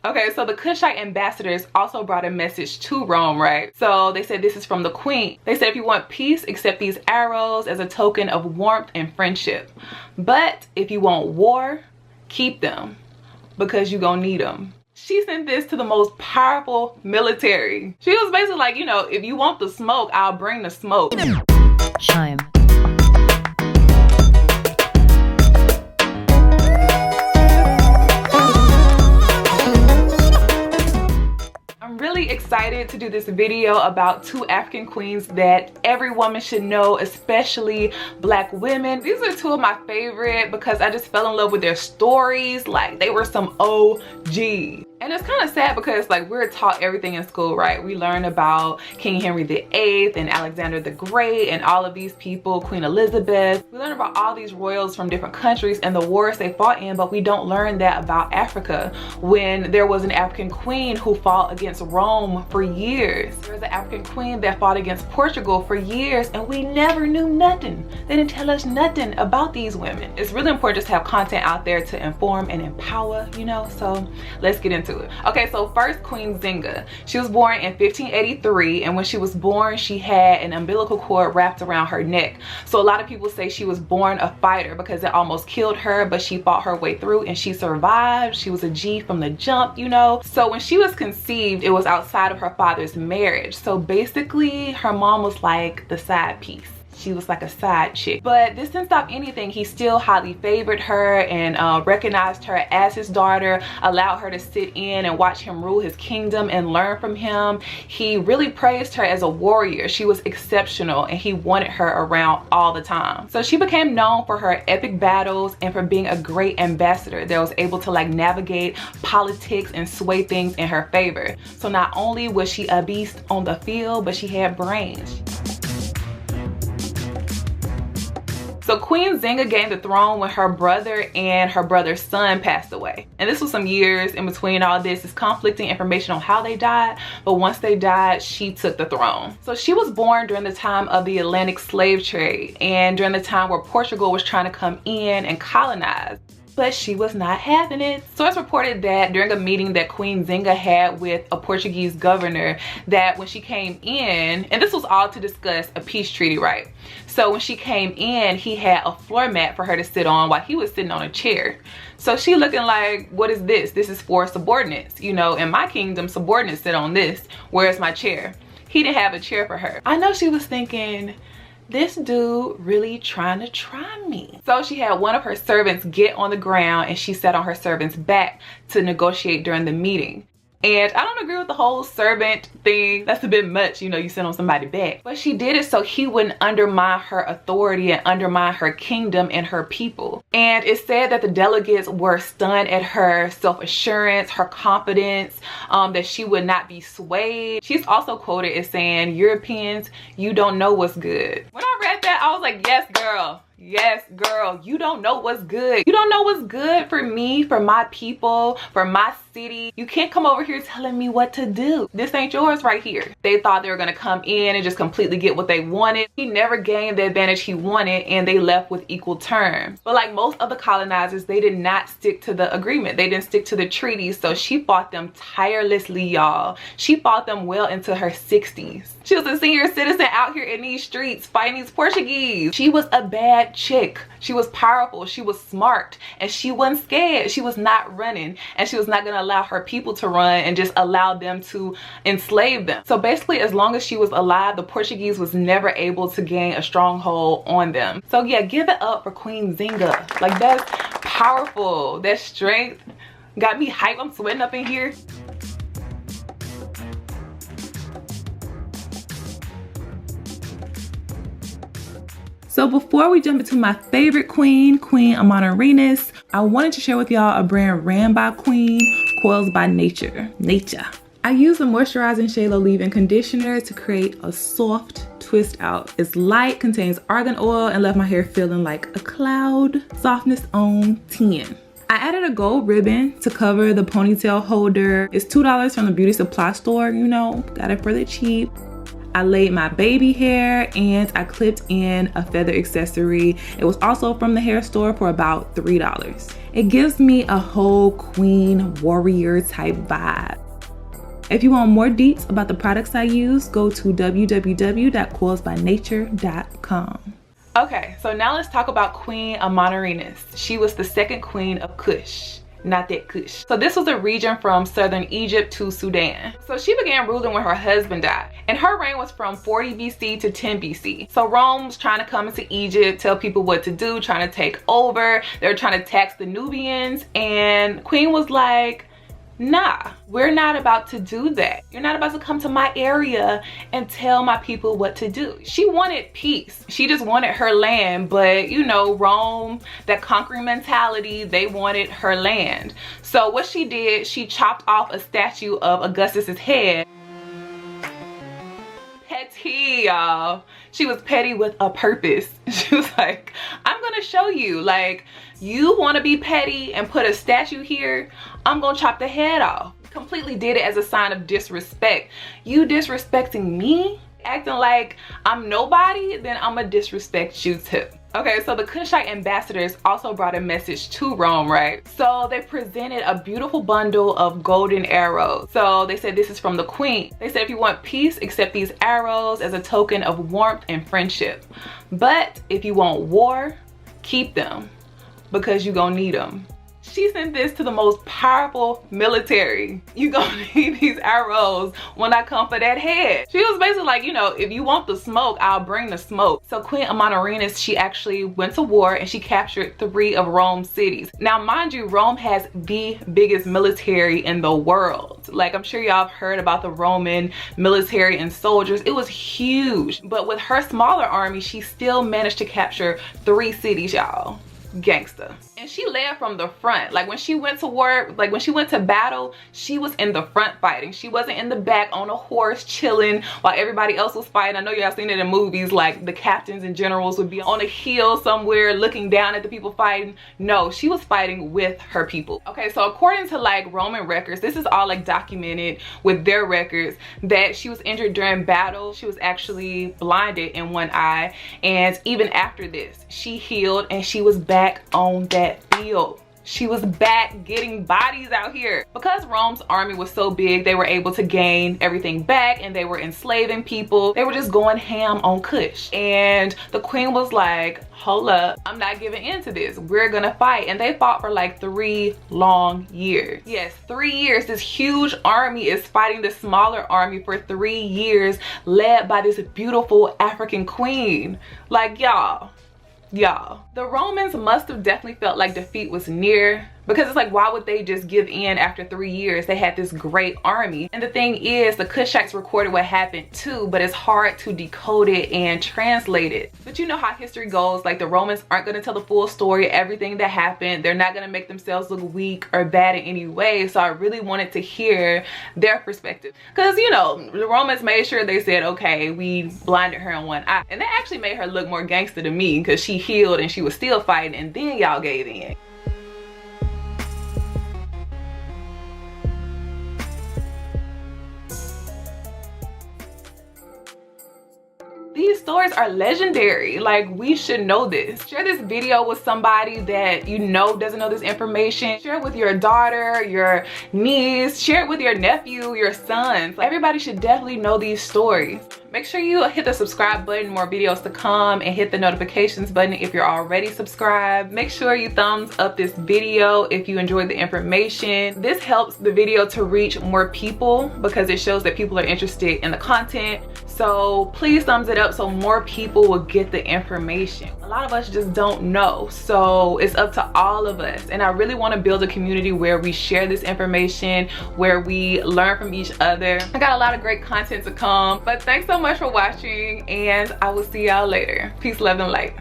Okay, so the Kushite ambassadors also brought a message to Rome, right? So they said, this is from the queen. They said, if you want peace, accept these arrows as a token of warmth and friendship. But if you want war, keep them because you're gonna need them. She sent this to the most powerful military. She was basically like, you know, if you want the smoke, I'll bring the smoke. Chime. I'm really excited to do this video about 2 African queens that every woman should know, especially Black women. These are 2 of my favorite because I just fell in love with their stories. Like, they were some OG. And it's kind of sad because like we're taught everything in school, right? We learn about King Henry VIII and Alexander the Great and all of these people, Queen Elizabeth. We learn about all these royals from different countries and the wars they fought in, but we don't learn that about Africa when there was an African queen who fought against Rome for years. There was an African queen that fought against Portugal for years and we never knew nothing. They didn't tell us nothing about these women. It's really important just to have content out there to inform and empower, you know? So let's get into it. Okay, so first, Queen Zinga. She was born in 1583, and when she was born, she had an umbilical cord wrapped around her neck. So a lot of people say she was born a fighter because it almost killed her, but she fought her way through and she survived. She was a G from the jump, you know? So when she was conceived, it was outside of her father's marriage. So basically, her mom was like the side piece. She was like a side chick, but this didn't stop anything. He still highly favored her and recognized her as his daughter, allowed her to sit in and watch him rule his kingdom and learn from him. He really praised her as a warrior. She was exceptional and he wanted her around all the time. So she became known for her epic battles and for being a great ambassador that was able to like navigate politics and sway things in her favor. So not only was she a beast on the field, but she had brains. So Queen Zinga gained the throne when her brother and her brother's son passed away. And this was some years in between all this. It's conflicting information on how they died, but once they died, she took the throne. So she was born during the time of the Atlantic slave trade and during the time where Portugal was trying to come in and colonize. But she was not having it. So it's reported that during a meeting that Queen Zinga had with a Portuguese governor, that when she came in, and this was all to discuss a peace treaty, right? So when she came in, he had a floor mat for her to sit on while he was sitting on a chair. So she looking like, what is this? This is for subordinates. You know, in my kingdom, subordinates sit on this. Where's my chair? He didn't have a chair for her. I know she was thinking, this dude really trying to try me. So she had one of her servants get on the ground and she sat on her servant's back to negotiate during the meeting. And I don't agree with the whole servant thing. That's a bit much, you know, you sit on somebody's back. But she did it so he wouldn't undermine her authority and undermine her kingdom and her people. And it said that the delegates were stunned at her self-assurance, her confidence, that she would not be swayed. She's also quoted as saying, Europeans, you don't know what's good. When I read that, I was like, yes, girl. Yes, girl, you don't know what's good. You don't know what's good for me, for my people, for my city. You can't come over here telling me what to do. This ain't yours right here. They thought they were gonna come in and just completely get what they wanted. He never gained the advantage he wanted and they left with equal terms. But like most of the colonizers, they did not stick to the agreement. They didn't stick to the treaty. So she fought them tirelessly, y'all. She fought them well into her 60s. She was a senior citizen out here in these streets fighting these Portuguese. She was a bad chick. She was powerful, she was smart, and she wasn't scared. She was not running, and she was not gonna allow her people to run and just allow them to enslave them. So basically, as long as she was alive, the Portuguese was never able to gain a stronghold on them. So yeah, give it up for Queen Zinga. Like, that's powerful. That strength got me hyped. I'm sweating up in here. So before we jump into my favorite queen, Queen Amanirenas, I wanted to share with y'all a brand ran by Queen, Coils by Nature. I use a moisturizing Shalo leave-in conditioner to create a soft twist out. It's light, contains argan oil, and left my hair feeling like a cloud. Softness on 10. I added a gold ribbon to cover the ponytail holder. It's $2 from the beauty supply store, you know, got it for the cheap. I laid my baby hair, and I clipped in a feather accessory. It was also from the hair store for about $3. It gives me a whole queen warrior type vibe. If you want more deets about the products I use, go to www.coilsbynature.com. Okay, so now let's talk about Queen Amanirenas. She was the second queen of Kush. Not that Kush. So this was a region from southern Egypt to Sudan. So she began ruling when her husband died, and her reign was from 40 BC to 10 BC. So Rome was trying to come into Egypt, tell people what to do, trying to take over. They were trying to tax the Nubians, and Queen was like, nah, we're not about to do that. You're not about to come to my area and tell my people what to do. She wanted peace. She just wanted her land, but you know, Rome, that conquering mentality, they wanted her land. So what she did, she chopped off a statue of Augustus's head. Petty, y'all. She was petty with a purpose. She was like, I'm gonna show you, like, you want to be petty and put a statue here, I'm gonna chop the head off. Completely did it as a sign of disrespect. You disrespecting me, acting like I'm nobody, then I'm gonna disrespect you too. Okay, so the Kushite ambassadors also brought a message to Rome, right? So they presented a beautiful bundle of golden arrows. So they said, this is from the queen. They said, if you want peace, accept these arrows as a token of warmth and friendship. But if you want war, keep them, because you gonna need them. She sent this to the most powerful military. You gonna need these arrows when I come for that head. She was basically like, you know, if you want the smoke, I'll bring the smoke. So Queen Amanirenas, she actually went to war and she captured 3 of Rome's cities. Now, mind you, Rome has the biggest military in the world. Like, I'm sure y'all have heard about the Roman military and soldiers. It was huge. But with her smaller army, she still managed to capture 3 cities, y'all. Gangster. And she led from the front. Like, when she went to war, like when she went to battle, she was in the front fighting. She wasn't in the back on a horse chilling while everybody else was fighting. I know y'all seen it in movies, like the captains and generals would be on a hill somewhere looking down at the people fighting. No, she was fighting with her people. Okay, so according to like Roman records, this is all like documented with their records, that she was injured during battle. She was actually blinded in one eye, and even after this, she healed and she was back on that field. She was back getting bodies out here. Because Rome's army was so big, they were able to gain everything back, and they were enslaving people. They were just going ham on Kush. And the queen was like, hold up, I'm not giving in to this. We're gonna fight. And they fought for like 3 long years. Yes, 3 years. This huge army is fighting this smaller army for 3 years, led by this beautiful African queen. Like, y'all, the Romans must have definitely felt like defeat was near, because it's like, why would they just give in after 3 years? They had this great army. And the thing is, the Kushites recorded what happened too, but it's hard to decode it and translate it. But you know how history goes, like the Romans aren't gonna tell the full story, everything that happened. They're not gonna make themselves look weak or bad in any way. So I really wanted to hear their perspective. Cause you know, the Romans made sure they said, okay, we blinded her in one eye. And that actually made her look more gangster to me, because she healed and she was still fighting, and then y'all gave in. These stories are legendary. Like, we should know this. Share this video with somebody that you know doesn't know this information. Share it with your daughter, your niece, share it with your nephew, your sons. Everybody should definitely know these stories. Make sure you hit the subscribe button, more videos to come, and hit the notifications button if you're already subscribed. Make sure you thumbs up this video if you enjoyed the information. This helps the video to reach more people because it shows that people are interested in the content. So please thumbs it up so more people will get the information. A lot of us just don't know, so it's up to all of us. And I really want to build a community where we share this information, where we learn from each other. I got a lot of great content to come, but thanks so much for watching, and I will see y'all later. Peace, love, and light.